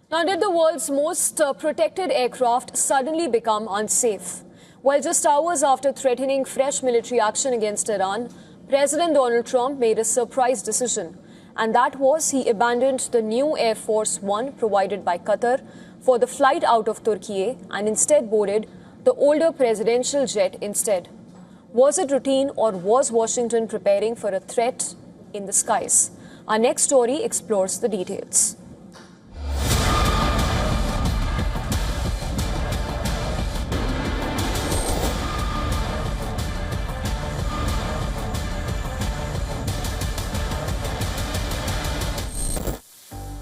Now, did the world's most protected aircraft suddenly become unsafe? Well, just hours after threatening fresh military action against Iran, President Donald Trump made a surprise decision. And that was he abandoned the new Air Force One provided by Qatar for the flight out of Turkey and instead boarded the older presidential jet instead. Was it routine, or was Washington preparing for a threat in the skies? Our next story explores the details.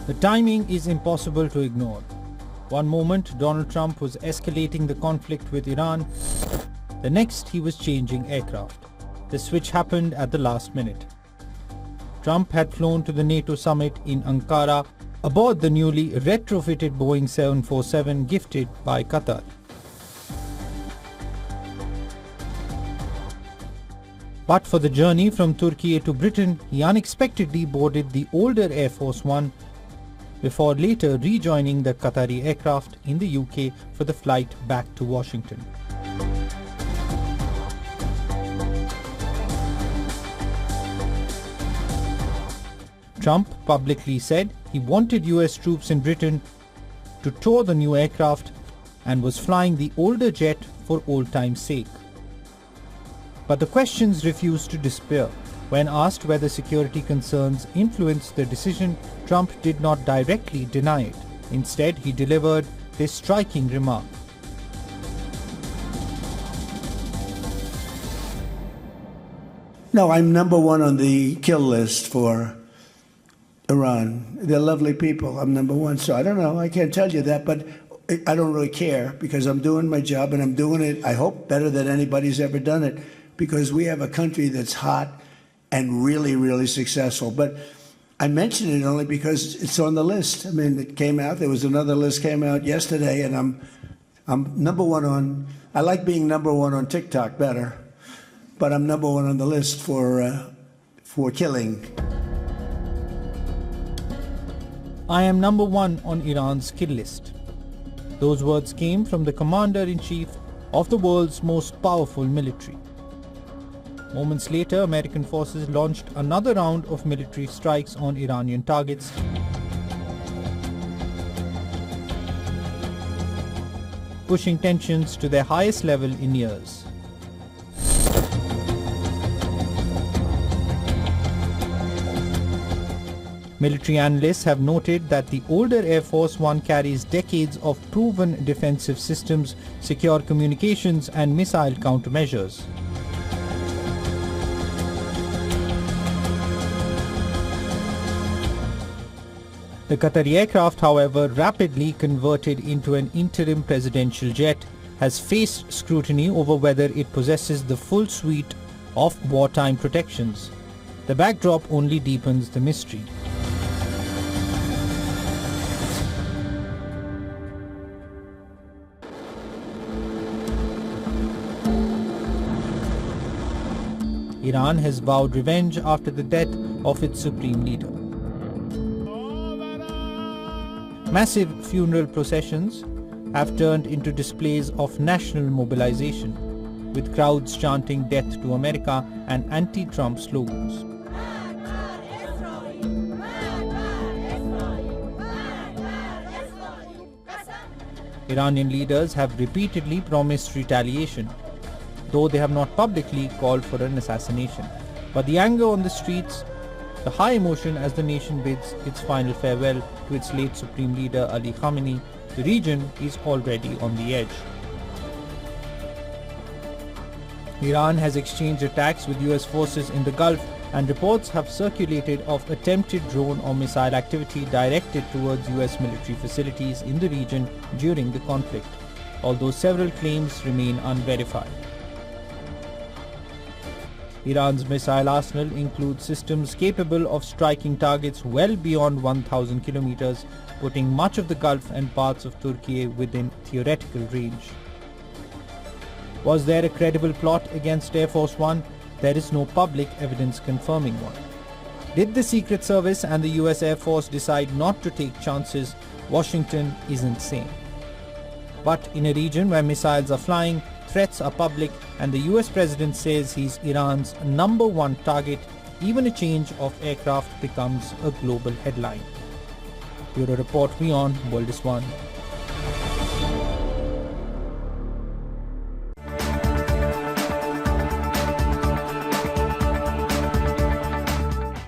The timing is impossible to ignore. One moment, Donald Trump was escalating the conflict with Iran. The next, he was changing aircraft. The switch happened at the last minute. Trump had flown to the NATO summit in Ankara aboard the newly retrofitted Boeing 747 gifted by Qatar. But for the journey from Turkey to Britain, he unexpectedly boarded the older Air Force One before later rejoining the Qatari aircraft in the UK for the flight back to Washington. Trump publicly said he wanted US troops in Britain to tow the new aircraft and was flying the older jet for old time's sake. But the questions refused to disappear. When asked whether security concerns influenced the decision, Trump did not directly deny it. Instead, he delivered this striking remark. No, I'm number one on the kill list for Iran. They're lovely people. I'm number one. So I don't know. I can't tell you that, but I don't really care because I'm doing my job and I'm doing it, I hope, better than anybody's ever done it, because we have a country that's hot and really, really successful. But I mention it only because it's on the list. I mean, it came out. There was another list came out yesterday, and I'm number one on. I like being number one on TikTok better, but I'm number one on the list for killing. I am number one on Iran's kill list. Those words came from the commander-in-chief of the world's most powerful military. Moments later, American forces launched another round of military strikes on Iranian targets, pushing tensions to their highest level in years. Military analysts have noted that the older Air Force One carries decades of proven defensive systems, secure communications, and missile countermeasures. The Qatari aircraft, however, rapidly converted into an interim presidential jet, has faced scrutiny over whether it possesses the full suite of wartime protections. The backdrop only deepens the mystery. Iran has vowed revenge after the death of its supreme leader. Massive funeral processions have turned into displays of national mobilization, with crowds chanting "Death to America" and anti-Trump slogans. Iranian leaders have repeatedly promised retaliation, though they have not publicly called for an assassination. But the anger on the streets, the high emotion as the nation bids its final farewell to its late Supreme Leader Ali Khamenei, the region is already on the edge. Iran has exchanged attacks with US forces in the Gulf, and reports have circulated of attempted drone or missile activity directed towards US military facilities in the region during the conflict, although several claims remain unverified. Iran's missile arsenal includes systems capable of striking targets well beyond 1,000 kilometers, putting much of the Gulf and parts of Turkey within theoretical range. Was there a credible plot against Air Force One? There is no public evidence confirming one. Did the Secret Service and the US Air Force decide not to take chances? Washington isn't saying. But in a region where missiles are flying, threats are public, and the US president says he's Iran's number one target, even a change of aircraft becomes a global headline. Bureau Report, WION, World is One.